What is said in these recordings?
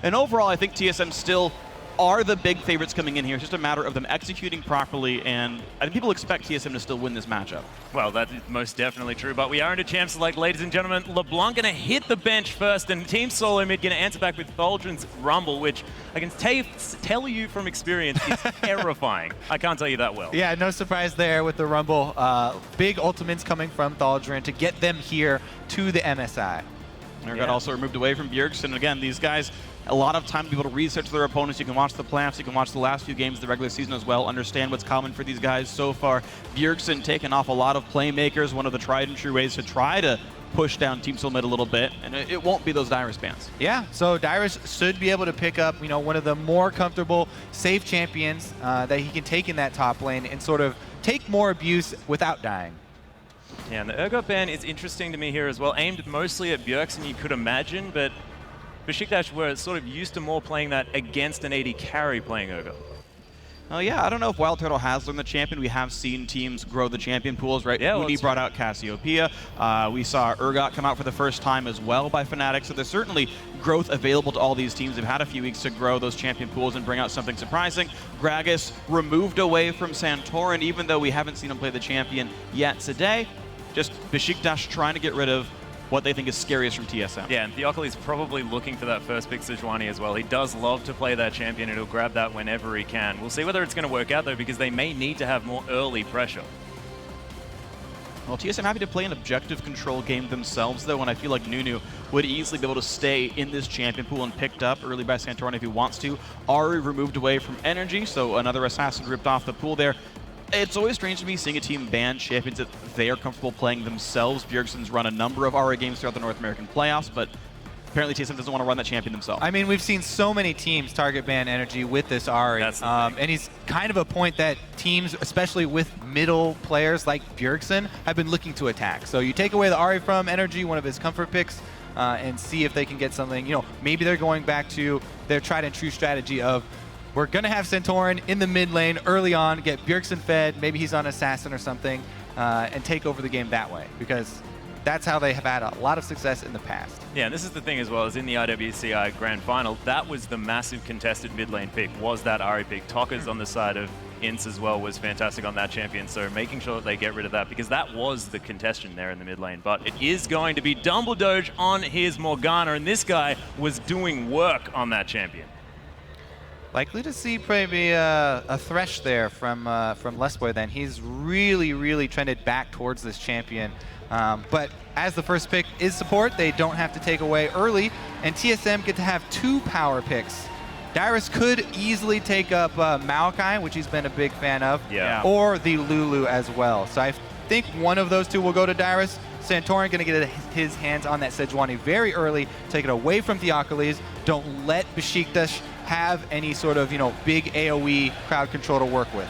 And overall, I think TSM still are the big favorites coming in here. It's just a matter of them executing properly, and I think people expect TSM to still win this matchup. Well, that is most definitely true, but we are into champs like, ladies and gentlemen, LeBlanc going to hit the bench first, and Team Solomid going to answer back with Thaldren's Rumble, which I can tell you from experience is terrifying. I can't tell you that well. Yeah, no surprise there with the Rumble. Big ultimates coming from Thaldren to get them here to the MSI. Got also removed away from Bjergsen. And again, these guys, a lot of time to be able to research their opponents. You can watch the playoffs, you can watch the last few games of the regular season as well, understand what's common for these guys so far. Bjergsen taking off a lot of playmakers, one of the tried and true ways to try to push down Team Solomid a little bit, and it won't be those Dyrus bans. Yeah, so Dyrus should be able to pick up, one of the more comfortable, safe champions that he can take in that top lane and sort of take more abuse without dying. Yeah, and the Urgot ban is interesting to me here as well, aimed mostly at Bjergsen, you could imagine, but Beşiktaş were sort of used to more playing that against an AD carry playing Urgot. Oh yeah, I don't know if Wild Turtle has learned the champion. We have seen teams grow the champion pools, right? Yeah, Uni brought out Cassiopeia. We saw Urgot come out for the first time as well by Fnatic, so there's certainly growth available to all these teams. They've had a few weeks to grow those champion pools and bring out something surprising. Gragas removed away from Santorin, even though we haven't seen him play the champion yet today. Just Beşiktaş trying to get rid of what they think is scariest from TSM. Yeah, and Theocles probably looking for that first pick Sejuani as well. He does love to play that champion, and he'll grab that whenever he can. We'll see whether it's going to work out, though, because they may need to have more early pressure. Well, TSM happy to play an objective control game themselves, though, and I feel like Nunu would easily be able to stay in this champion pool and picked up early by Santorin if he wants to. Ari removed away from Energy, so another assassin ripped off the pool there. It's always strange to me seeing a team ban champions that they are comfortable playing themselves. Bjergsen's run a number of RA games throughout the North American playoffs, but apparently TSM doesn't want to run that champion themselves. I mean, we've seen so many teams target ban Energy with this Ari, and he's kind of a point that teams, especially with middle players like Bjergsen, have been looking to attack. So you take away the Ari from Energy, one of his comfort picks, and see if they can get something. Maybe they're going back to their tried and true strategy of, we're going to have Santorin in the mid lane early on, get Bjergsen fed, maybe he's on Assassin or something, and take over the game that way, because that's how they have had a lot of success in the past. Yeah, and this is the thing as well, is in the IWCI Grand Final, that was the massive contested mid lane pick, was that Ari pick. Tokka's on the side of Ince as well was fantastic on that champion, so making sure that they get rid of that, because that was the contention there in the mid lane. But it is going to be Dumbledore on his Morgana, and this guy was doing work on that champion. Likely to see maybe a Thresh there from Lesboy then. He's really trended back towards this champion. But as the first pick is support, they don't have to take away early, and TSM get to have 2 power picks. Dyrus could easily take up Maokai, which he's been a big fan of, or the Lulu as well. So I think one of those 2 will go to Dyrus. Santorin going to get his hands on that Sejuani very early, take it away from Theocles. Don't let Beşiktaş have any sort of, big AoE crowd control to work with.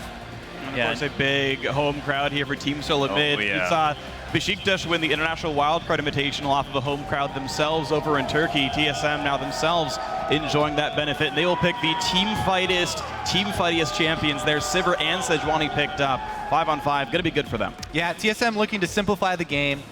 And of course, a big home crowd here for Team Solomid. Oh, yeah. We saw Beşiktaş win the International Wildcard Invitational off of a home crowd themselves over in Turkey. TSM now themselves enjoying that benefit. And they will pick the team fightiest champions there. Sivir and Sejuani picked up. 5-on-5, going to be good for them. Yeah, TSM looking to simplify the game.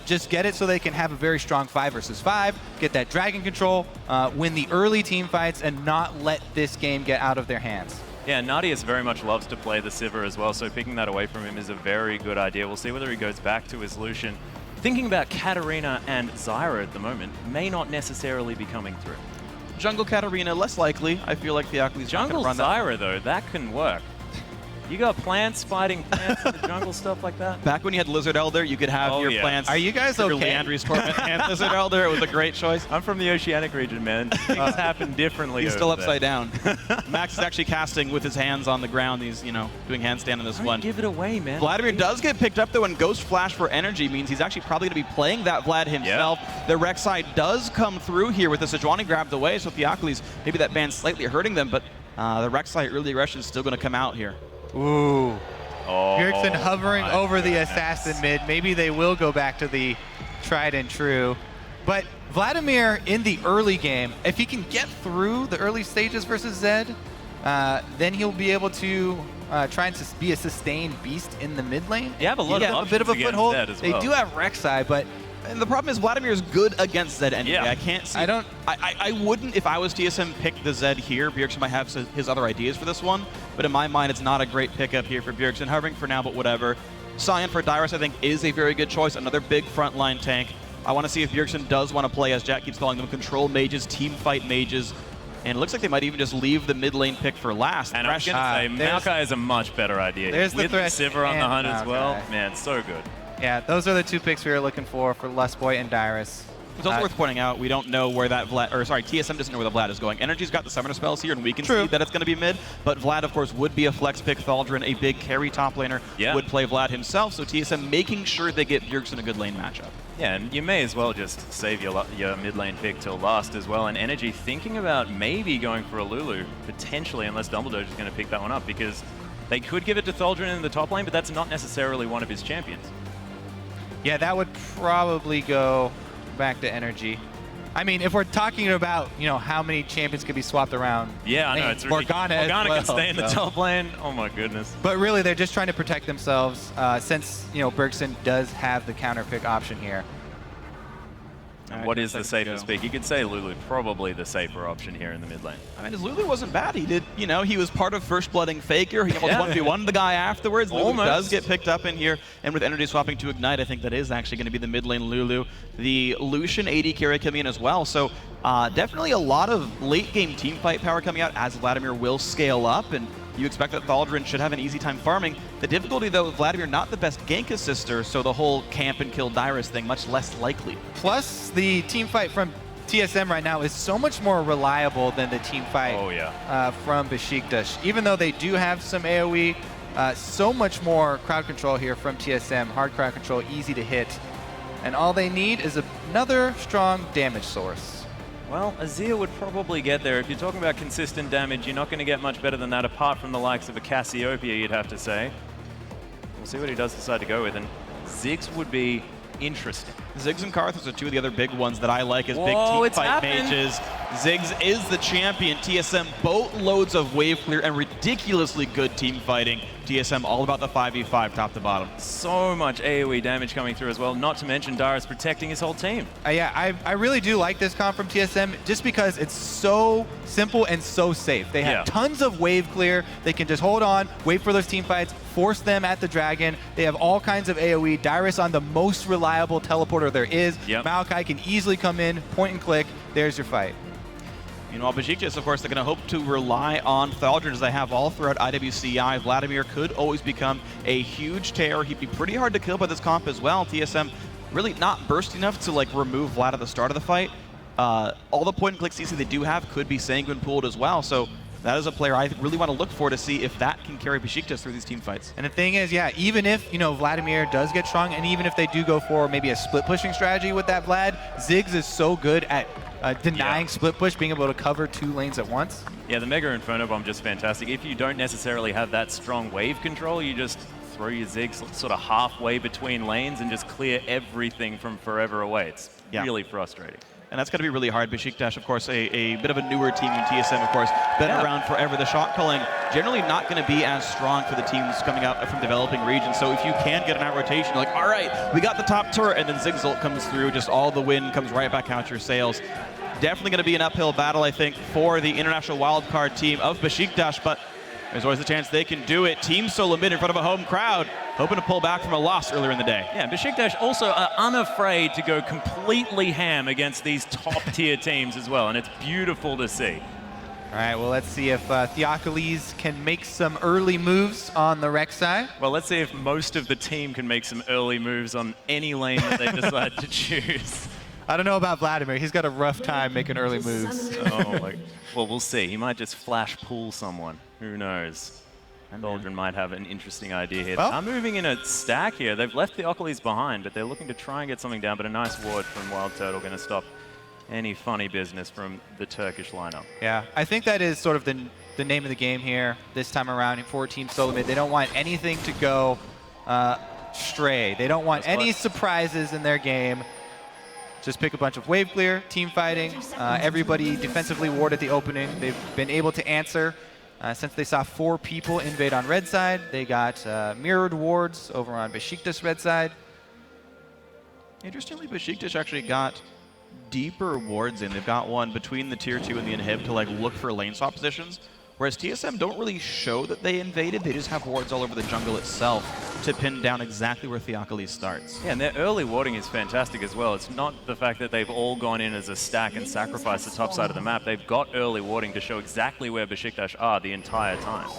Just get it so they can have a very strong 5 versus 5, get that dragon control, win the early team fights, and not let this game get out of their hands. Yeah, Nadius very much loves to play the Sivir as well, so picking that away from him is a very good idea. We'll see whether he goes back to his Lucian. Thinking about Katarina and Zyra at the moment may not necessarily be coming through. Jungle Katarina, less likely. I feel like Theocles Jungle run Zyra, though, that can work. You got plants fighting plants in the jungle, stuff like that? Back when you had Lizard Elder, you could have your plants. Are you guys okay? Leandri's Torment and Lizard Elder. It was a great choice. I'm from the Oceanic region, man. Things happen differently. He's still upside down. Max is actually casting with his hands on the ground. He's, doing handstand in this one. Give it away, man. Vladimir does get picked up, though, and Ghost Flash for Energy means he's actually probably going to be playing that Vlad himself. Yep. The Rek'Sai does come through here with the Sejuani grabbed away, so Theocles, maybe that ban's slightly hurting them, but the Rek'Sai early aggression is still going to come out here. Ooh. Bjergsen hovering over the assassin mid. Maybe they will go back to the tried and true. But Vladimir in the early game, if he can get through the early stages versus Zed, then he'll be able to try and be a sustained beast in the mid lane. You have a lot of bit of a foothold. Zed as They well. do have Rek'Sai, but And the problem is Vladimir is good against Zed anyway. Yeah. I can't see. I wouldn't, if I was TSM, pick the Zed here. Bjergsen might have his other ideas for this one, but in my mind, it's not a great pickup here for Bjergsen. Hovering for now, but whatever. Cyan for Dyrus, I think, is a very good choice. Another big frontline tank. I want to see if Bjergsen does want to play, as Jack keeps calling them, control mages, team fight mages. And it looks like they might even just leave the mid lane pick for last. And I was going to say, Maokai is a much better idea. There's with the threat Sivir on the hunt as well. Maokai. Man, so good. Yeah, those are the 2 picks we were looking for Lustboy and Dyrus. It's also worth pointing out, we don't know where that Vlad, or sorry, TSM doesn't know where the Vlad is going. Energy's got the summoner spells here, and we can see that it's going to be mid, but Vlad, of course, would be a flex pick. Thaldrin, a big carry top laner, would play Vlad himself, so TSM making sure they get Bjergsen a good lane matchup. Yeah, and you may as well just save your mid lane pick till last as well. And Energy thinking about maybe going for a Lulu, potentially, unless Dumbledore is going to pick that one up, because they could give it to Thaldrin in the top lane, but that's not necessarily one of his champions. Yeah, that would probably go back to Energy. I mean, if we're talking about, how many champions could be swapped around. Yeah, I know, it's ridiculous. Morgana can stay in the top lane. Oh my goodness. But really, they're just trying to protect themselves since, Bjergsen does have the counter pick option here. And what is the safest pick? You could say Lulu, probably the safer option here in the mid lane. I mean, his Lulu wasn't bad. He did, he was part of First Blooding Faker. He almost 1v1 the guy afterwards. Lulu does get picked up in here. And with Energy swapping to Ignite, I think that is actually going to be the mid lane Lulu. The Lucian AD carry coming in as well. So definitely a lot of late game team fight power coming out as Vladimir will scale up. And you expect that Thaldrin should have an easy time farming. The difficulty, though, with Vladimir, not the best gank assister, so the whole camp and kill Dyrus thing, much less likely. Plus, the team fight from TSM right now is so much more reliable than the team fight from Beşiktaş. Even though they do have some AoE, so much more crowd control here from TSM. Hard crowd control, easy to hit. And all they need is another strong damage source. Well, Azir would probably get there. If you're talking about consistent damage, you're not going to get much better than that, apart from the likes of a Cassiopeia, you'd have to say. We'll see what he does decide to go with, and Ziggs would be interesting. Ziggs and Karthus are 2 of the other big ones that I like as big team fight mages. Ziggs is the champion. TSM boatloads of wave clear and ridiculously good team fighting. TSM all about the 5v5 top to bottom. So much AoE damage coming through as well, not to mention Dyrus protecting his whole team. Yeah, I really do like this comp from TSM just because it's so simple and so safe. They have tons of wave clear. They can just hold on, wait for those team fights, force them at the dragon. They have all kinds of AoE. Dyrus on the most reliable teleporter there is. Maokai can easily come in, point and click. There's your fight. Meanwhile, Beşiktaş, of course, they're going to hope to rely on Thaldrin as they have all throughout IWCI. Vladimir could always become a huge terror. He'd be pretty hard to kill by this comp as well. TSM really not burst enough to remove Vlad at the start of the fight. All the point and click CC they do have could be Sanguine pooled as well. So that is a player I really want to look for to see if that can carry Beşiktaş through these team fights. And the thing is, even if, Vladimir does get strong, and even if they do go for maybe a split pushing strategy with that Vlad, Ziggs is so good at denying split push, being able to cover 2 lanes at once. Yeah, the Mega Inferno Bomb just fantastic. If you don't necessarily have that strong wave control, you just throw your Ziggs sort of halfway between lanes and just clear everything from forever away. It's really frustrating. And that's going to be really hard. Beşiktaş, of course, a bit of a newer team in TSM, of course, been around forever. The shot calling generally not going to be as strong for the teams coming out from developing regions. So if you can get an out rotation, like, all right, we got the top turret, and then Ziggs ult comes through, just all the wind comes right back out your sails. Definitely going to be an uphill battle, I think, for the international wildcard team of Beşiktaş, but there's always a chance they can do it. Team Solomid in front of a home crowd, hoping to pull back from a loss earlier in the day. Yeah, Beşiktaş also are unafraid to go completely ham against these top-tier teams as well, and it's beautiful to see. All right, well, let's see if Theocles can make some early moves on the Rex side. Well, let's see if most of the team can make some early moves on any lane that they decide to choose. I don't know about Vladimir. He's got a rough time making early moves. Well, we'll see. He might just flash pull someone. Who knows? Thaldrin might have an interesting idea here. They're moving in a stack here. They've left Theocles behind, but they're looking to try and get something down. But a nice ward from Wild Turtle going to stop any funny business from the Turkish lineup. Yeah, I think that is sort of the name of the game here this time around for Team Solomid. They don't want anything to go stray. They don't want any surprises in their game. Just pick a bunch of wave clear, team fighting, everybody defensively ward at the opening. They've been able to answer since they saw 4 people invade on red side. They got mirrored wards over on Beşiktaş red side. Interestingly, Beşiktaş actually got deeper wards in. They've got one between the tier 2 and the inhib to like look for lane swap positions, whereas TSM don't really show that they invaded. They just have wards all over the jungle itself to pin down exactly where Theocles starts. Yeah, and their early warding is fantastic as well. It's not the fact that they've all gone in as a stack and sacrificed the top side of the map. They've got early warding to show exactly where Beşiktaş are the entire time.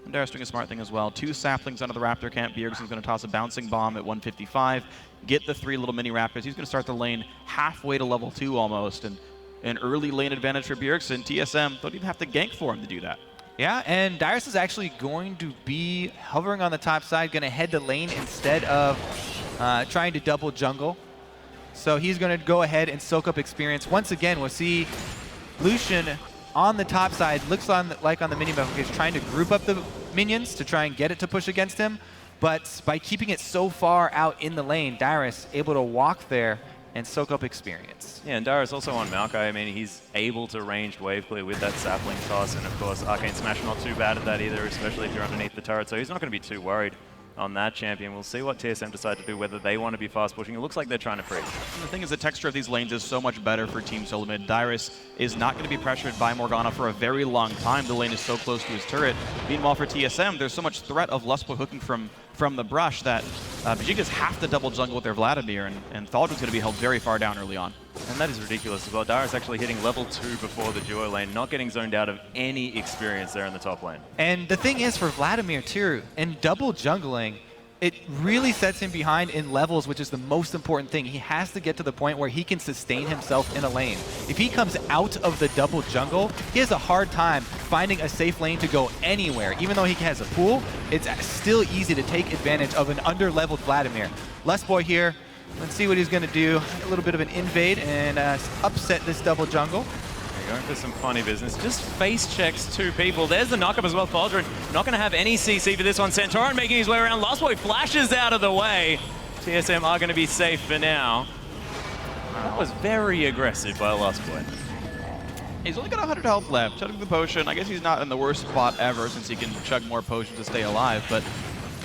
And Darius doing a smart thing as well. 2 saplings under the Raptor camp. Bjergsen's going to toss a bouncing bomb at 155, get the 3 little mini Raptors. He's going to start the lane halfway to level 2 almost, and an early lane advantage for Bjergsen. TSM don't even have to gank for him to do that. Yeah, and Darius is actually going to be hovering on the top side, going to head to lane instead of trying to double jungle. So he's going to go ahead and soak up experience. Once again, we'll see Lucian on the top side, looks like on the mini-map, he's trying to group up the minions to try and get it to push against him. But by keeping it so far out in the lane, Darius able to walk there and soak up experience. Yeah, and Darius also on Maokai. I mean, he's able to ranged wave clear with that sapling toss, and of course, Arcane Smash not too bad at that either, especially if you're underneath the turret, so he's not going to be too worried on that champion. We'll see what TSM decide to do, whether they want to be fast pushing. It looks like they're trying to freeze. And the thing is, the texture of these lanes is so much better for Team Solomid. Darius is not going to be pressured by Morgana for a very long time. The lane is so close to his turret. Meanwhile, for TSM, there's so much threat of Lustboy hooking from the brush that Beşiktaş have to double jungle with their Vladimir, and Thaldrin's going to be held very far down early on. And that is ridiculous as well. Darius actually hitting level 2 before the duo lane, not getting zoned out of any experience there in the top lane. And the thing is for Vladimir too, in double jungling, it really sets him behind in levels, which is the most important thing. He has to get to the point where he can sustain himself in a lane. If he comes out of the double jungle, he has a hard time finding a safe lane to go anywhere. Even though he has a pool, it's still easy to take advantage of an under-leveled Vladimir. Lustboy here, let's see what he's going to do. A little bit of an invade and upset this double jungle. Going for some funny business. Just face checks 2 people. There's the knockup as well. Thaldrin not going to have any CC for this one. Santorin making his way around. Lustboy flashes out of the way. TSM are going to be safe for now. That was very aggressive by Lustboy. He's only got 100 health left. Chugging the potion. I guess he's not in the worst spot ever since he can chug more potions to stay alive. But,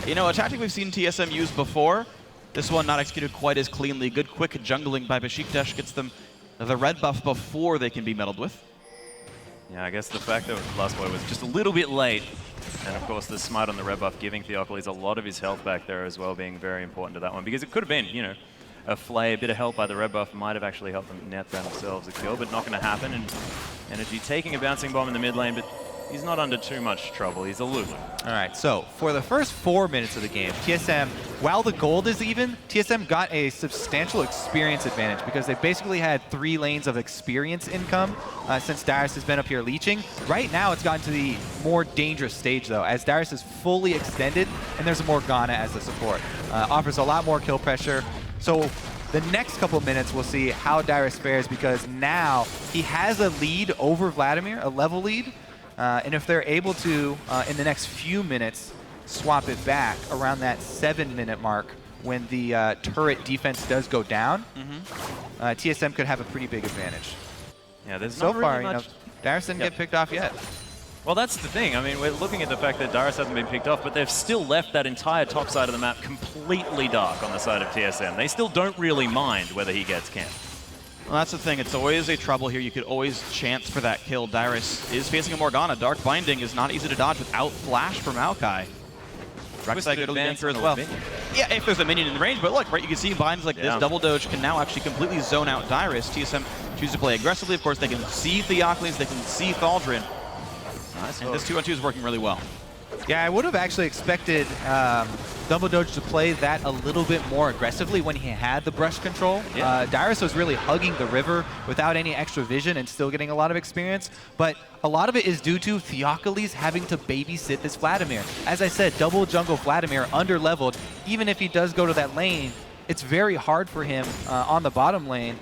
you know, a tactic we've seen TSM use before. This one not executed quite as cleanly. Good quick jungling by Beşiktaş gets them the red buff before they can be meddled with. Yeah, I guess the fact that Lustboy was just a little bit late, and of course the smite on the red buff giving Theocles a lot of his health back there as well, being very important to that one, because it could have been, you know, a flay, a bit of help by the red buff might have actually helped them net themselves a kill, but not going to happen. And Energy taking a bouncing bomb in the mid lane, but he's not under too much trouble. He's a Lulu. All right, so for the first 4 minutes of the game, TSM, while the gold is even, TSM got a substantial experience advantage because they basically had 3 lanes of experience income since Darius has been up here leeching. Right now, it's gotten to the more dangerous stage, though, as Darius is fully extended, and there's a Morgana as the support. Offers a lot more kill pressure. So the next couple minutes, we'll see how Darius fares because now he has a lead over Vladimir, a level lead. And if they're able to, in the next few minutes, swap it back around that 7-minute mark when the turret defense does go down, TSM could have a pretty big advantage. Yeah, there's so not far, really much. you know, Darius didn't get picked off yet. Well, that's the thing. I mean, we're looking at the fact that Darius hasn't been picked off, but they've still left that entire top side of the map completely dark on the side of TSM. They still don't really mind whether he gets camped. Well, that's the thing. It's always a trouble here. You could always chance for that kill. Darius is facing a Morgana. Dark Binding is not easy to dodge without Flash from Maokai. Rek'Sai good ganker as well. Yeah, if there's a minion in the range, but look, right, you can see binds like this. Double Doge can now actually completely zone out Darius. TSM chooses to play aggressively. Of course, they can see Theocles, they can see Thaldrin. Nice. And this 2-on-2 is working really well. Yeah, I would have actually expected Double Doge to play that a little bit more aggressively when he had the brush control. Yeah. Darius was really hugging the river without any extra vision and still getting a lot of experience. But a lot of it is due to Theocles having to babysit this Vladimir. As I said, double jungle Vladimir under-leveled. Even if he does go to that lane, it's very hard for him on the bottom lane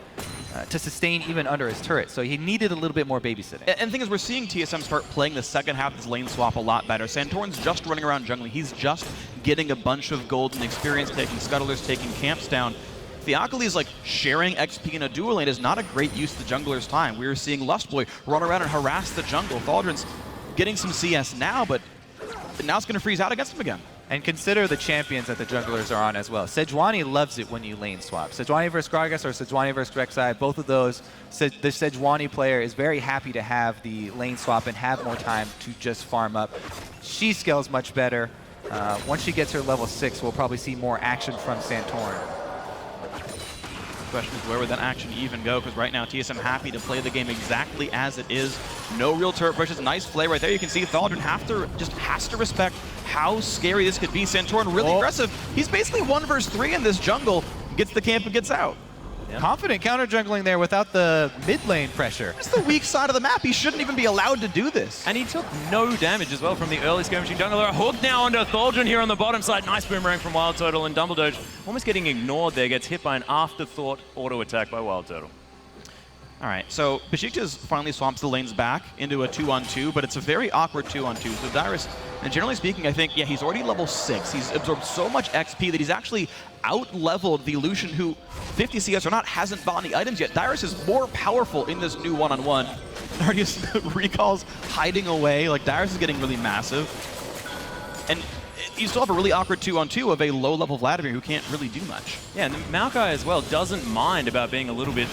to sustain even under his turret. So he needed a little bit more babysitting. And the thing is, we're seeing TSM start playing the second half of this lane swap a lot better. Santorin's just running around jungling. He's just getting a bunch of gold and experience, taking scuttlers, taking camps down. Theocles, like, sharing XP in a dual lane is not a great use of the jungler's time. We were seeing Lustboy run around and harass the jungle. Thaldrin's getting some CS now, but now it's going to freeze out against him again. And consider the champions that the junglers are on as well. Sejuani loves it when you lane swap. Sejuani versus Gragas or Sejuani versus Rek'Sai, both of those, the Sejuani player is very happy to have the lane swap and have more time to just farm up. She scales much better. Once she gets her level 6, we'll probably see more action from Santorin. The question is, where would that action even go? Because right now, TSM happy to play the game exactly as it is. No real turret pushes. Nice play right there. You can see Thaldrin just has to respect how scary this could be. Santorin really aggressive. He's basically 1 versus 3 in this jungle. Gets the camp and gets out. Yeah. Confident counter jungling there without the mid lane pressure. It's the weak side of the map. He shouldn't even be allowed to do this. And he took no damage as well from the early skirmishing jungler. Hooked now onto Thaldrin here on the bottom side. Nice boomerang from Wild Turtle, and Dumbledore almost getting ignored there. Gets hit by an afterthought auto attack by Wild Turtle. All right, so Beşiktaş finally swamps the lanes back into a 2-on-2, but it's a very awkward 2-on-2. So Dyrus, and generally speaking, I think, yeah, he's already level 6. He's absorbed so much XP that he's actually out-leveled the Lucian, who 50 CS or not hasn't bought any items yet. Dyrus is more powerful in this new 1-on-1. Nardius recalls hiding away. Like, Dyrus is getting really massive. And you still have a really awkward 2-on-2 of a low-level Vladimir who can't really do much. Yeah, and Maokai as well doesn't mind about being a little bit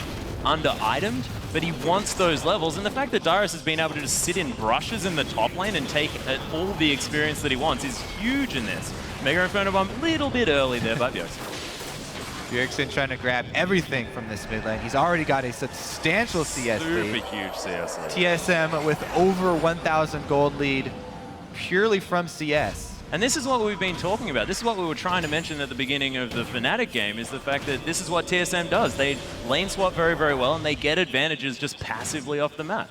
under-itemed, but he wants those levels, and the fact that Dyrus has been able to just sit in brushes in the top lane and take all the experience that he wants is huge in this. Mega Inferno Bomb a little bit early there by Bjergsen trying to grab everything from this mid lane. He's already got a substantial CS lead. Super huge CS lead. TSM with over 1,000 gold lead purely from CS. And this is what we've been talking about. This is what we were trying to mention at the beginning of the Fnatic game, is the fact that this is what TSM does. They lane swap very, very well, and they get advantages just passively off the map.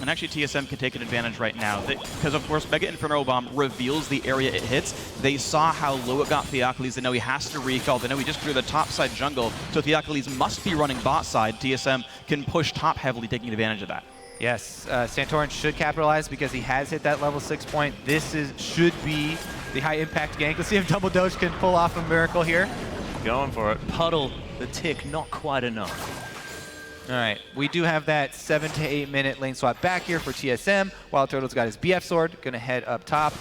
And actually, TSM can take an advantage right now. Because, of course, Mega Inferno Bomb reveals the area it hits. They saw how low it got Theocles. They know he has to recall. They know he just drew the top side jungle, so Theocles must be running bot side. TSM can push top heavily, taking advantage of that. Yes, Santorin should capitalize because he has hit that level 6 point. This should be the high impact gank. Let's see if Double Doge can pull off a miracle here. Going for it. Puddle the tick, not quite enough. All right, we do have that 7 to 8 minute lane swap back here for TSM. Wild Turtle's got his BF sword, gonna head up top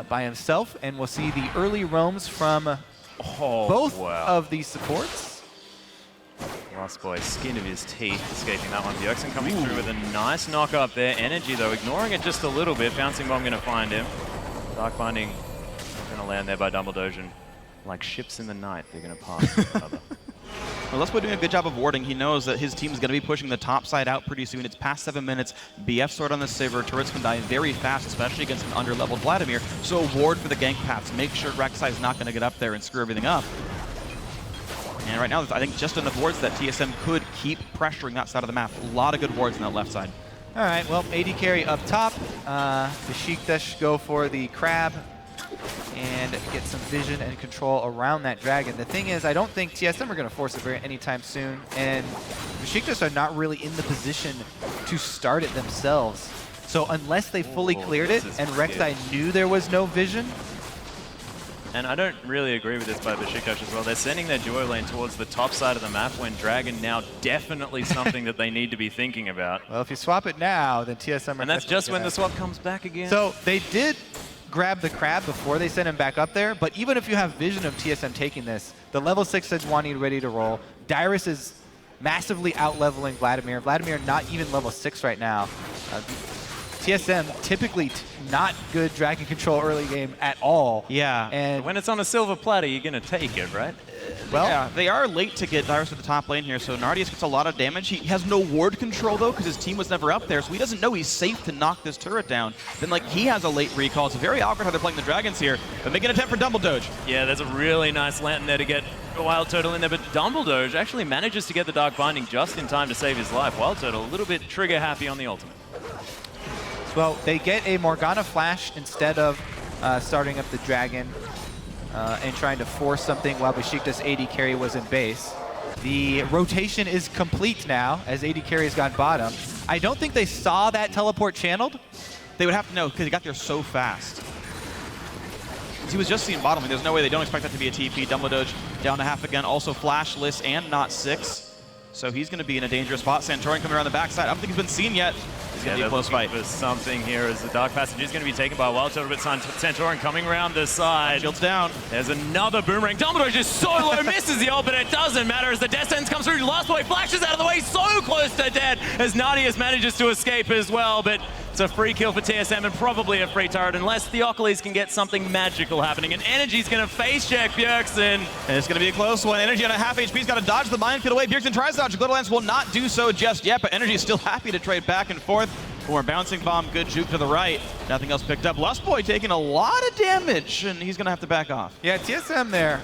by himself, and we'll see the early roams from both of these supports. Lost Boy, skin of his teeth, escaping that one. Bjergsen coming through with a nice knock up there. Energy though, ignoring it just a little bit. Bouncing Bomb gonna find him. Dark Binding gonna land there by Dumbledore. Like ships in the night, they're gonna pass one another. Well, Let's Boy doing a good job of warding. He knows that his team is going to be pushing the top side out pretty soon. It's past 7 minutes. BF sword on the Sivir. Turrets can die very fast, especially against an under-leveled Vladimir. So a ward for the gank paths. Make sure Rek'Sai is not going to get up there and screw everything up. And right now, I think just enough wards that TSM could keep pressuring that side of the map. A lot of good wards on that left side. All right, well, AD carry up top. Beşiktaş go for the crab and get some vision and control around that dragon. The thing is, I don't think TSM are going to force it anytime soon, and Beşiktaş are not really in the position to start it themselves. So unless they fully cleared it and Rek'Sai knew there was no vision. And I don't really agree with this by Beşiktaş as well. They're sending their duo lane towards the top side of the map when Dragon now definitely something that they need to be thinking about. Well, if you swap it now, then TSM are And that's just when the swap comes back again. So they did grab the crab before they sent him back up there, but even if you have vision of TSM taking this, the level 6 Sejuani ready to roll. Dyrus is massively out-leveling Vladimir. Vladimir not even level 6 right now. TSM typically not good dragon control early game at all. Yeah. And when it's on a silver platter, you're going to take it, right? Well, yeah, they are late to get Dyrus to the top lane here, so Nardius gets a lot of damage. He has no ward control, though, because his team was never up there, so he doesn't know he's safe to knock this turret down. Then, like, he has a late recall. It's very awkward how they're playing the dragons here, but make an attempt for Dumbledore. Yeah, there's a really nice lantern there to get Wild Turtle in there, but Dumbledore actually manages to get the Dark Binding just in time to save his life. Wild Turtle a little bit trigger happy on the ultimate. Well, they get a Morgana flash instead of starting up the dragon and trying to force something while Beşiktaş AD carry was in base. The rotation is complete now as AD carry has gone bottom. I don't think they saw that teleport channeled. They would have to know because he got there so fast. He was just seeing bottom. There's no way they don't expect that to be a TP. Dumbledore down to half again. Also flashless and not 6. So he's going to be in a dangerous spot. Santorin coming around the backside. I don't think he's been seen yet. is going to be a close fight. For something here as the Dark Passage is going to be taken by a Wild Turtle, but Santorin coming around the side. Shields down. There's another boomerang. Dumbledore just solo misses the ult, but it doesn't matter as the Death Sentence comes through. Last Boy flashes out of the way, so close to dead as Nadius manages to escape as well, but it's a free kill for TSM and probably a free turret unless Theocles can get something magical happening. And Energy's going to face check Bjergsen. And it's going to be a close one. Energy on a half HP. He's got to dodge the minefield away. Bjergsen tries to dodge. Glitterlance will not do so just yet, but Energy is still happy to trade back and forth. More bouncing bomb, good juke to the right. Nothing else picked up. Lustboy taking a lot of damage, and he's going to have to back off. Yeah, TSM there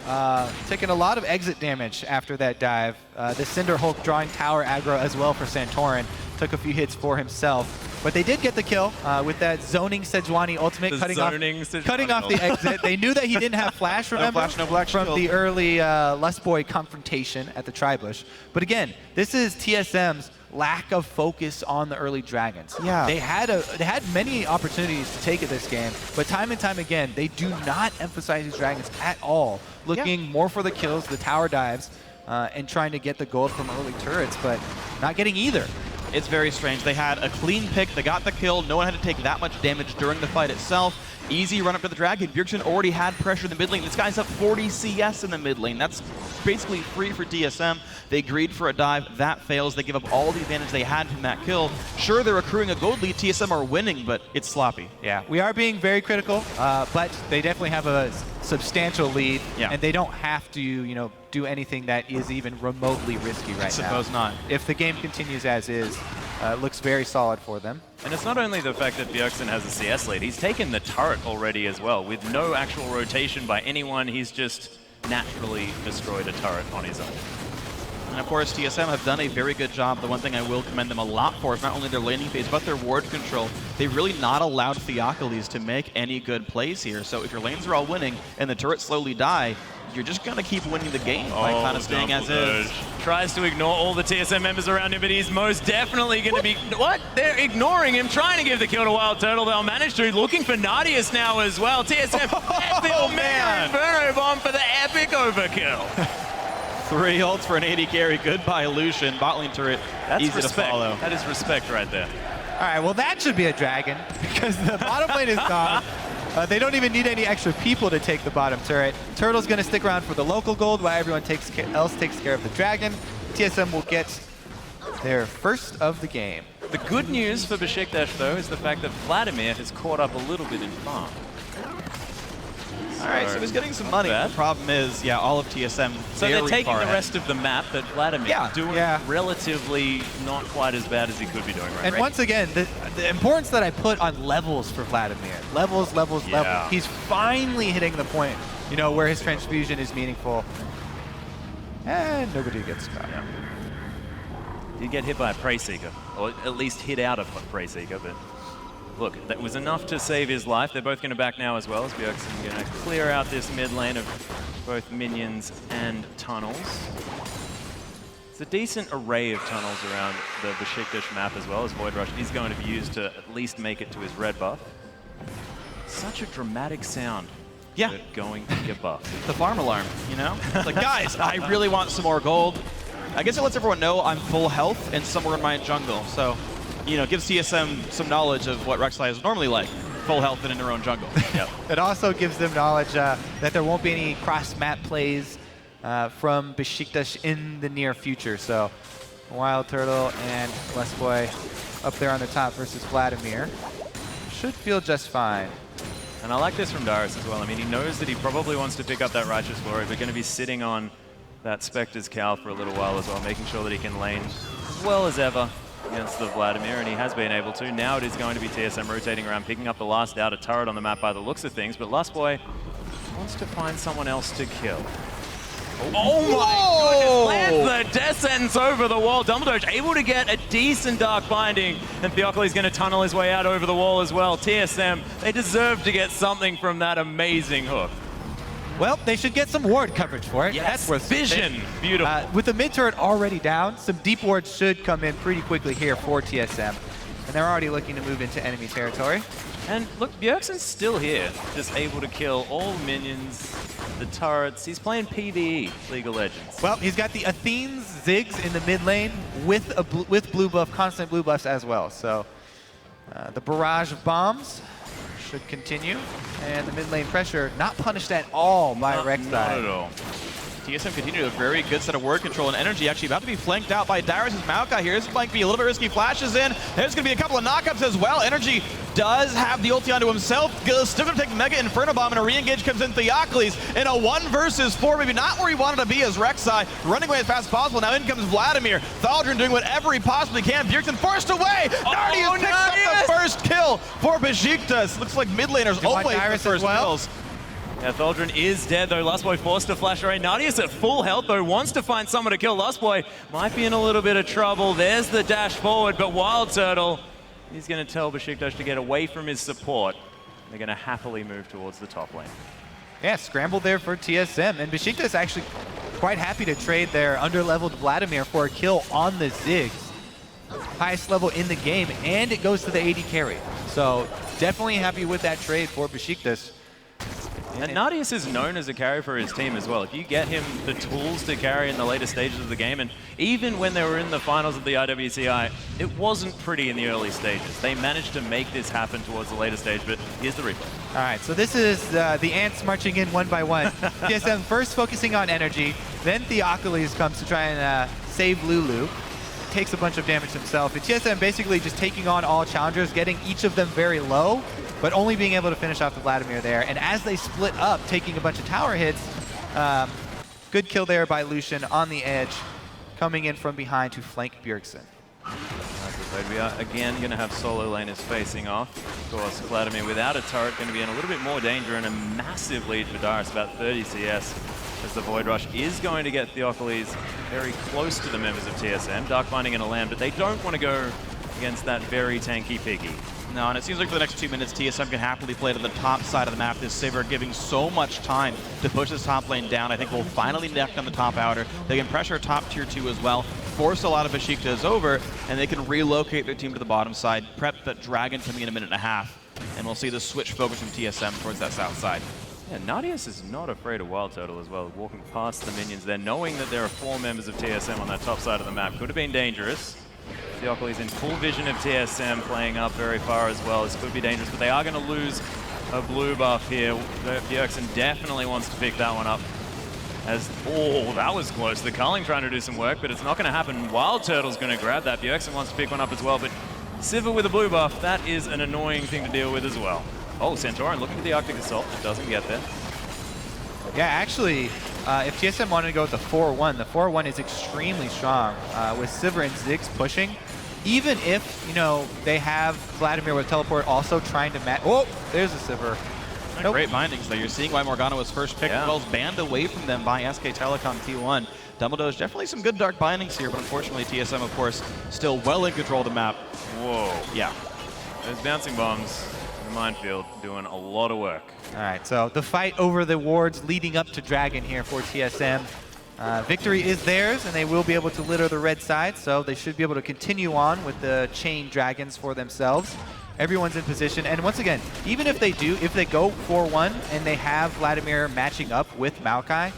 taking a lot of exit damage after that dive. The Cinder Hulk drawing tower aggro as well for Santorin. Took a few hits for himself. But they did get the kill with that zoning Sejuani ultimate, cutting off the exit. They knew that he didn't have flash, remember? No flash, no black from shield. the early Lustboy confrontation at the Tribush. But again, this is TSM's lack of focus on the early dragons. Yeah. They had many opportunities to take it this game, but time and time again, they do not emphasize these dragons at all. Looking more for the kills, the tower dives, and trying to get the gold from early turrets, but not getting either. It's very strange. They had a clean pick. They got the kill. No one had to take that much damage during the fight itself. Easy run up to the dragon. Bjergsen already had pressure in the mid lane. This guy's up 40 CS in the mid lane. That's basically free for TSM. They greed for a dive. That fails. They give up all the advantage they had from that kill. Sure, they're accruing a gold lead. TSM are winning, but it's sloppy. Yeah, we are being very critical, but they definitely have a substantial lead, and they don't have to, do anything that is even remotely risky right now. I suppose not. If the game continues as is, it looks very solid for them. And it's not only the fact that Bjergsen has a CS lead, he's taken the turret already as well. With no actual rotation by anyone, he's just naturally destroyed a turret on his own. And of course, TSM have done a very good job. The one thing I will commend them a lot for is not only their laning phase, but their ward control. They've really not allowed Theocles to make any good plays here. So if your lanes are all winning and the turrets slowly die, you're just going to keep winning the game by kind of staying as is. Tries to ignore all the TSM members around him, but he's most definitely going to be... What? They're ignoring him, trying to give the kill to Wild Turtle. They'll manage to. Looking for Nadius now as well. TSM, the Omega Inferno Bomb for the epic overkill. 3 ults for an AD carry. Goodbye, Lucian. Bot lane turret, That's easy respect. to follow. That is respect right there. All right, well, that should be a dragon because the bottom lane is gone. They don't even need any extra people to take the bottom turret. Turtle's going to stick around for the local gold while everyone else takes care of the dragon. TSM will get their first of the game. The good news for Beşiktaş, though, is the fact that Vladimir has caught up a little bit in farm. All right, so he's getting some money. The problem is, all of TSM So they're taking the ahead. rest of the map, but Vladimir doing relatively not quite as bad as he could be doing right now. And once again, the importance that I put on levels for Vladimir. Levels, levels, levels. He's finally hitting the point, where his transfusion is meaningful. And nobody gets caught. Yeah. Did get hit by a Prey Seeker, or at least hit out of a Prey Seeker, but look, that was enough to save his life. They're both going to back now as well, as Bjergsen going to clear out this mid lane of both minions and tunnels. It's a decent array of tunnels around the Beşiktaş map as well, as Void Rush is going to be used to at least make it to his red buff. Such a dramatic sound. Yeah. Going to get buffed. The farm alarm, It's like, guys, I really want some more gold. I guess it lets everyone know I'm full health and somewhere in my jungle. So, gives TSM some knowledge of what Rek'Sai is normally like. Full health and in their own jungle. It also gives them knowledge that there won't be any cross-map plays from Beşiktaş in the near future. So, Wild Turtle and Lustboy up there on the top versus Vladimir should feel just fine. And I like this from Darius as well. I mean, he knows that he probably wants to pick up that Righteous Glory, but going to be sitting on that Spectre's Cowl for a little while as well, making sure that he can lane as well as ever against the Vladimir, and he has been able to. Now it is going to be TSM rotating around, picking up the last outer turret on the map by the looks of things, but Lustboy wants to find someone else to kill. Oh my goodness, lands the death sentence over the wall. Dumbledore able to get a decent Dark Binding, and Theocles going to tunnel his way out over the wall as well. TSM, they deserve to get something from that amazing hook. Well, they should get some ward coverage for it. Yes, That's worth vision. Beautiful. With the mid turret already down, some deep wards should come in pretty quickly here for TSM. And they're already looking to move into enemy territory. And look, Bjergsen's still here, just able to kill all the minions, the turrets. He's playing PvE, League of Legends. Well, he's got the Athene's Ziggs in the mid lane with blue buff, constant blue buffs as well. So The barrage of bombs should continue, and the mid lane pressure not punished at all by Rek'Sai. Not at all. TSM continue a very good set of word control and energy, actually about to be flanked out by Dyrus' Maokai here. This might be a little bit risky. Flashes in. There's going to be a couple of knockups as well. Energy does have the ulti onto himself. Still going to take Mega Inferno Bomb, and a re-engage comes in Theocles in a 1 versus 4. Maybe not where he wanted to be as Rek'Sai running away as fast as possible. Now in comes Vladimir. Thaldrun doing whatever he possibly can. Bjergsen forced away. Nardius picks up the first kill for Beşiktaş. Looks like mid laners always the first kills. Yeah, Thaldrun is dead though. Lustboy forced to flash away. Nardius at full health though, wants to find someone to kill. Lustboy might be in a little bit of trouble. There's the dash forward, but Wild Turtle, he's going to tell Beşiktaş to get away from his support. They're going to happily move towards the top lane. Yeah, scramble there for TSM, and Beşiktaş actually quite happy to trade their underleveled Vladimir for a kill on the Ziggs. Highest level in the game, and it goes to the AD carry. So definitely happy with that trade for Beşiktaş. And Nardius is known as a carry for his team as well. If you get him the tools to carry in the later stages of the game, and even when they were in the finals of the IWCI, it wasn't pretty in the early stages. They managed to make this happen towards the later stage, but here's the replay. All right, so this is the ants marching in one by one. TSM first focusing on energy, then Theocles comes to try and save Lulu. Takes a bunch of damage himself. And TSM basically just taking on all challengers, getting each of them very low, but only being able to finish off the Vladimir there. And as they split up, taking a bunch of tower hits, good kill there by Lucian on the edge, coming in from behind to flank Bjergsen. We are again going to have solo laners facing off. Of course, Vladimir without a turret going to be in a little bit more danger, and a massive lead for Dyrus, about 30 CS, as the Void Rush is going to get Theocles very close to the members of TSM. Dark Binding in a land, but they don't want to go against that very tanky piggy. No, and it seems like for the next 2 minutes, TSM can happily play to the top side of the map. This Sivir giving so much time to push this top lane down. I think we'll finally neck on the top outer. They can pressure top tier 2 as well, force a lot of Beşiktaş over, and they can relocate their team to the bottom side, prep that Dragon coming in a minute and a half, and we'll see the switch focus from TSM towards that south side. Yeah, Nardius is not afraid of Wild Turtle as well, walking past the minions there, knowing that there are 4 members of TSM on that top side of the map. Could have been dangerous. Theocles in full vision of TSM, playing up very far as well. This could be dangerous, but they are going to lose a blue buff here. Bjergsen definitely wants to pick that one up. Oh, that was close. The Culling trying to do some work, but it's not going to happen. Wild Turtle's going to grab that. Bjergsen wants to pick one up as well, but Sivir with a blue buff, that is an annoying thing to deal with as well. Oh, Centauran looking for the Arctic Assault, doesn't get there. Yeah, actually, if TSM wanted to go with the 4-1, the 4-1 is extremely strong with Sivir and Ziggs pushing. Even if, you know, they have Vladimir with teleport also trying to match. Oh, there's a Sivir. Nope. Great bindings though. You're seeing why Morgana was first picked. Yeah. Well, banned away from them by SK Telecom T1. Dumbledore's definitely some good dark bindings here, but unfortunately TSM, of course, still well in control of the map. Whoa. Yeah. Those bouncing bombs in the minefield doing a lot of work. All right, so the fight over the wards leading up to Dragon here for TSM. Victory is theirs, and they will be able to litter the red side, so they should be able to continue on with the chain dragons for themselves. Everyone's in position, and once again, even if they do, if they go 4-1 and they have Vladimir matching up with Maokai,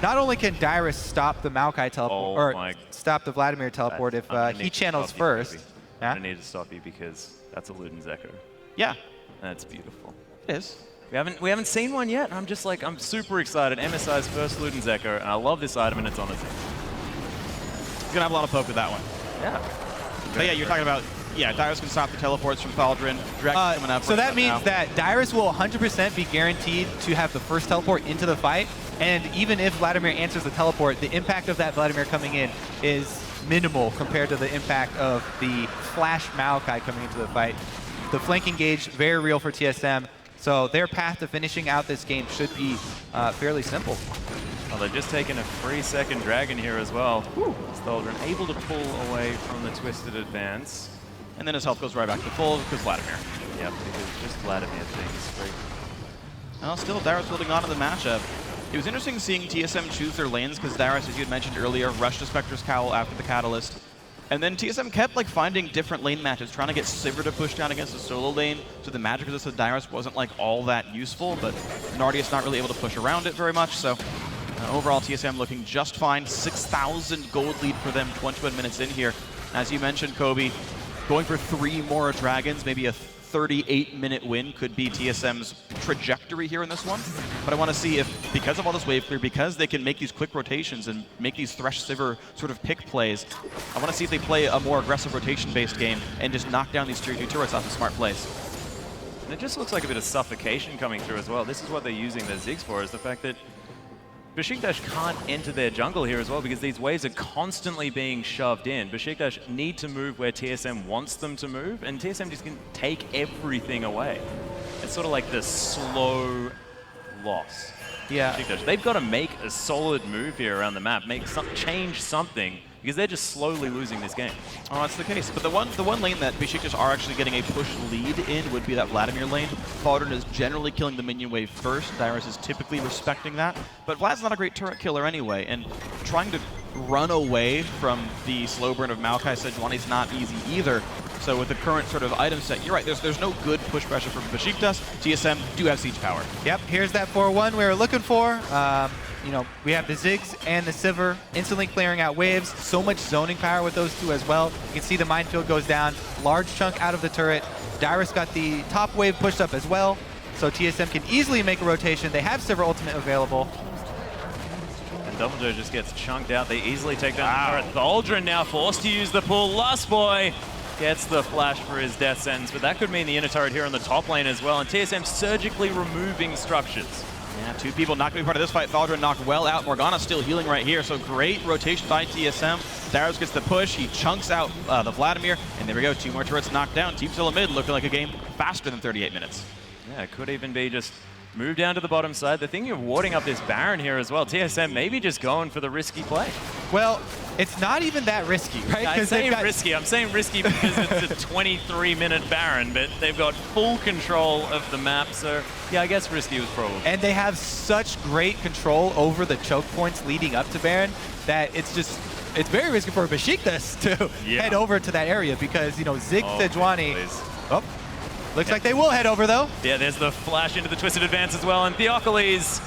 not only can Dyrus stop the Maokai teleport, or stop the Vladimir teleport if he channels first. I need to stop you because that's a Luden's Echo. Yeah. That's beautiful. It is. We haven't seen one yet. I'm just like, I'm super excited. MSI's first Luden's Echo, and I love this item, and it's on its own. He's gonna have a lot of poke with that one. Yeah. But yeah, you're talking about, yeah, Dyrus can stop the teleports from Thaldrun. Dragon coming up. So that means that Dyrus will 100% be guaranteed to have the first teleport into the fight, and even if Vladimir answers the teleport, the impact of that Vladimir coming in is minimal compared to the impact of the Flash Maokai coming into the fight. The flanking gauge, very real for TSM. So their path to finishing out this game should be fairly simple. Well, they've just taken a free second Dragon here as well. Thaldrun able to pull away from the Twisted Advance. And then his health goes right back to full because Vladimir. Yep, because just Vladimir things free. Well, still Dyrus holding on to the matchup. It was interesting seeing TSM choose their lanes because Dyrus, as you had mentioned earlier, rushed to Spectre's Cowl after the Catalyst. And then TSM kept like finding different lane matches, trying to get Sivir to push down against the solo lane, so the magic resist of Dyrus wasn't like all that useful, but Nardius not really able to push around it very much, so overall TSM looking just fine. 6,000 gold lead for them, 21 minutes in here. As you mentioned, Kobe, going for 3 more Dragons, maybe a 38-minute win could be TSM's trajectory here in this one. But I want to see if, because of all this wave clear, because they can make these quick rotations and make these Thresh Sivir sort of pick plays, I want to see if they play a more aggressive rotation-based game and just knock down these tier 2 turrets off of smart plays. And it just looks like a bit of suffocation coming through as well. This is what they're using their Ziggs for, is the fact that Beşiktaş can't enter their jungle here as well because these waves are constantly being shoved in. Beşiktaş need to move where TSM wants them to move, and TSM just can take everything away. It's sort of like the slow loss. Yeah. Beşiktaş, they've got to make a solid move here around the map, change something, because they're just slowly losing this game. Oh, that's the case. But the one lane that Beşiktaş are actually getting a push lead in would be that Vladimir lane. Thaldren is generally killing the minion wave first. Dyrus is typically respecting that. But Vlad's not a great turret killer anyway, and trying to run away from the slow burn of Maokai Sejuani is not easy either. So with the current sort of item set, you're right, there's no good push pressure from Beşiktaş. TSM do have siege power. Yep, here's that 4-1 we were looking for. You know, we have the Ziggs and the Sivir instantly clearing out waves. So much zoning power with those two as well. You can see the minefield goes down. Large chunk out of the turret. Dyrus got the top wave pushed up as well. So TSM can easily make a rotation. They have Sivir ultimate available. And Dumbledore just gets chunked out. They easily take down the turret. Thaldren now forced to use the pull. Lustboy gets the flash for his death sentence, but that could mean the inner turret here on the top lane as well. And TSM surgically removing structures. Yeah, 2 people not going to be part of this fight. Thaldren knocked well out. Morgana still healing right here, so great rotation by TSM. Darius gets the push. He chunks out the Vladimir, and there we go. 2 more turrets knocked down. Team Solomid looking like a game faster than 38 minutes. Yeah, it could even be just move down to the bottom side. The thing, you're warding up this Baron here as well. TSM maybe just going for the risky play. Well, it's not even that risky, right? Yeah, I'm saying risky. I'm saying risky because it's a 23-minute Baron, but they've got full control of the map. So, yeah, I guess risky was probably. And they have such great control over the choke points leading up to Baron that it's very risky for Beşiktaş to head over to that area because, you know, Ziggs Sejuani. Looks like they will head over, though. Yeah, there's the flash into the Twisted Advance as well. And Theocles,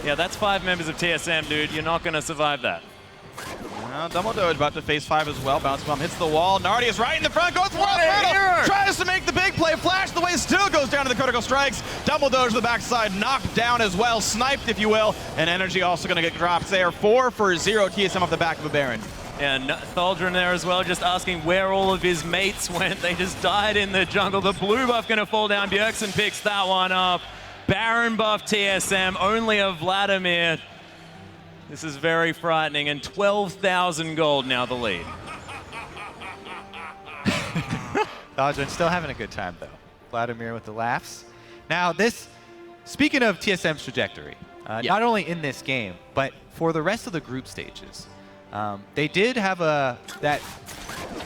yeah, that's 5 members of TSM, dude. You're not going to survive that. Dumbledore is about to face 5 as well. Bounce bomb hits the wall. Nardi is right in the front. Goes for it. Tries to make the big play. Flash the way still goes down to the critical strikes. Dumbledore to the backside. Knocked down as well. Sniped, if you will. And energy also going to get dropped there. 4 for 0. TSM off the back of a Baron. And Thaldren there as well, just asking where all of his mates went. They just died in the jungle. The blue buff going to fall down. Bjergsen picks that one up. Baron buff TSM. Only a Vladimir. This is very frightening, and 12,000 gold now the lead. Thaldren still having a good time, though. Vladimir with the laughs. Now, speaking of TSM's trajectory, not only in this game, but for the rest of the group stages, they did have that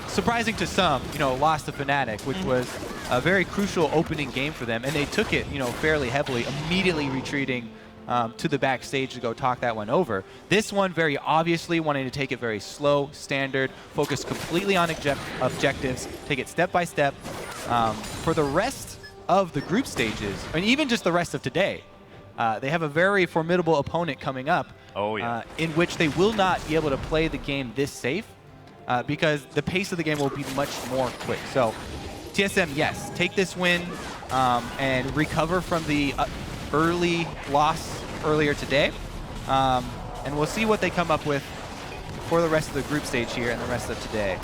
surprising to some, you know, loss to Fnatic, which was a very crucial opening game for them, and they took it, you know, fairly heavily, immediately retreating to the backstage to go talk that one over. This one, very obviously, wanting to take it very slow, standard, focus completely on objectives, take it step by step. For the rest of the group stages, and even just the rest of today, they have a very formidable opponent coming up in which they will not be able to play the game this safe because the pace of the game will be much more quick. So TSM, yes, take this win and recover from the early loss earlier today, and we'll see what they come up with for the rest of the group stage here and the rest of today.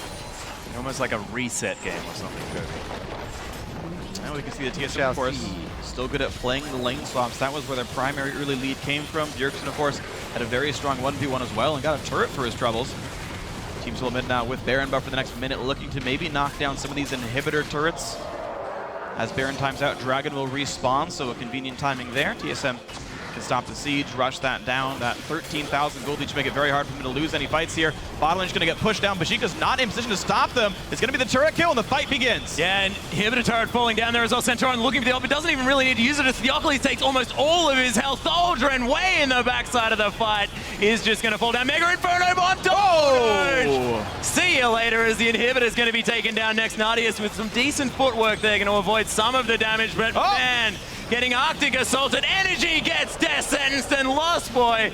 Almost like a reset game or something, Kobe. Now we can see the TSM, of course, still good at playing the lane swaps. That was where their primary early lead came from. Bjergsen, of course, had a very strong 1v1 as well and got a turret for his troubles. Team Solomid now with Baron buff for the next minute, looking to maybe knock down some of these inhibitor turrets. As Baron times out, Dragon will respawn, so a convenient timing there. TSM can stop the siege, rush that down. That 13,000 gold each make it very hard for them to lose any fights here. Bottom lane's going to get pushed down. Beşiktaş not in position to stop them. It's going to be the turret kill, and the fight begins. Yeah, and inhibitor turret falling down there as well. Centurion looking for the ult, but doesn't even really need to use it as Theocles takes almost all of his health. Thaldren, way in the backside of the fight, is just going to fall down. Mega Inferno bomb. See you later as the inhibitor is going to be taken down next. Nardius with some decent footwork there, going to avoid some of the damage, but man, getting Arctic assaulted. Energy gets death sentenced, and Lustboy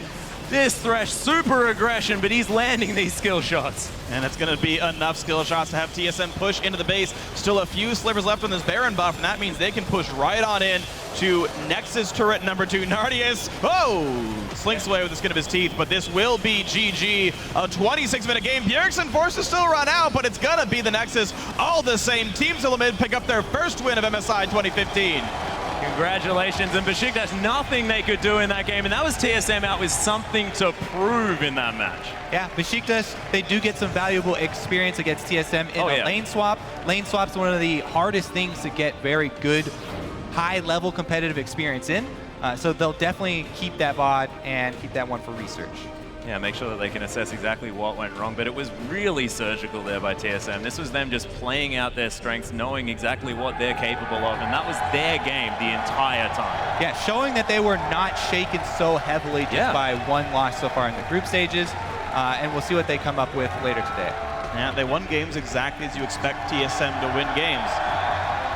This Thresh, super aggression, but he's landing these skill shots. And it's going to be enough skill shots to have TSM push into the base. Still a few slivers left on this Baron buff, and that means they can push right on in to Nexus turret number 2. Nardius, slinks away with the skin of his teeth, but this will be GG. A 26-minute game. Bjergsen forced to still run out, but it's going to be the Nexus. All the same. Team Solomid pick up their first win of MSI 2015. Congratulations, and Beşiktaş, nothing they could do in that game, and that was TSM out with something to prove in that match. Yeah, Beşiktaş, they do get some valuable experience against TSM in a lane swap. Lane swap's one of the hardest things to get very good, high-level competitive experience in. So they'll definitely keep that VOD and keep that one for research. Yeah, make sure that they can assess exactly what went wrong, but it was really surgical there by TSM. This was them just playing out their strengths, knowing exactly what they're capable of, and that was their game the entire time. Yeah, showing that they were not shaken so heavily just by one loss so far in the group stages, and we'll see what they come up with later today. Yeah, they won games exactly as you expect TSM to win games.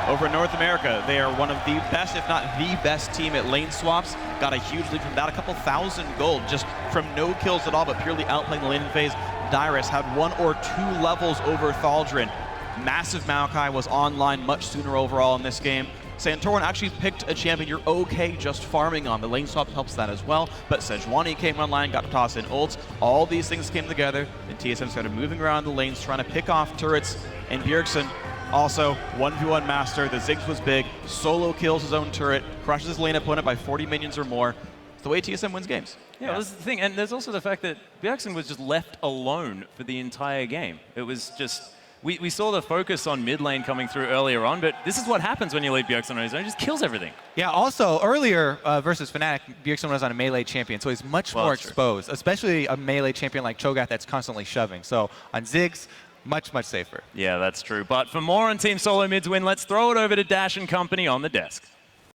Over in North America, they are one of the best, if not the best team at lane swaps. Got a huge lead from that, a couple thousand gold, just from no kills at all, but purely outplaying the laning phase. Dyrus had 1 or 2 levels over Thaldrin. Massive Maokai was online much sooner overall in this game. Santorin actually picked a champion you're okay just farming on. The lane swap helps that as well, but Sejuani came online, got to toss in ults. All these things came together, and TSM started moving around the lanes, trying to pick off turrets, and Bjergsen also 1v1 master. The Ziggs was big, solo kills his own turret, crushes his lane opponent by 40 minions or more. It's the way TSM wins games. Yeah, well, this is the thing, and there's also the fact that Bjergsen was just left alone for the entire game. It was just, we saw the focus on mid lane coming through earlier on, but this is what happens when you leave Bjergsen on his own. He just kills everything. Yeah, also, earlier versus Fnatic, Bjergsen was on a melee champion, so he's much more exposed, especially a melee champion like Cho'Gath that's constantly shoving. So on Ziggs, much, much safer. Yeah, that's true. But for more on Team Solomid's win, let's throw it over to Dash and company on the desk.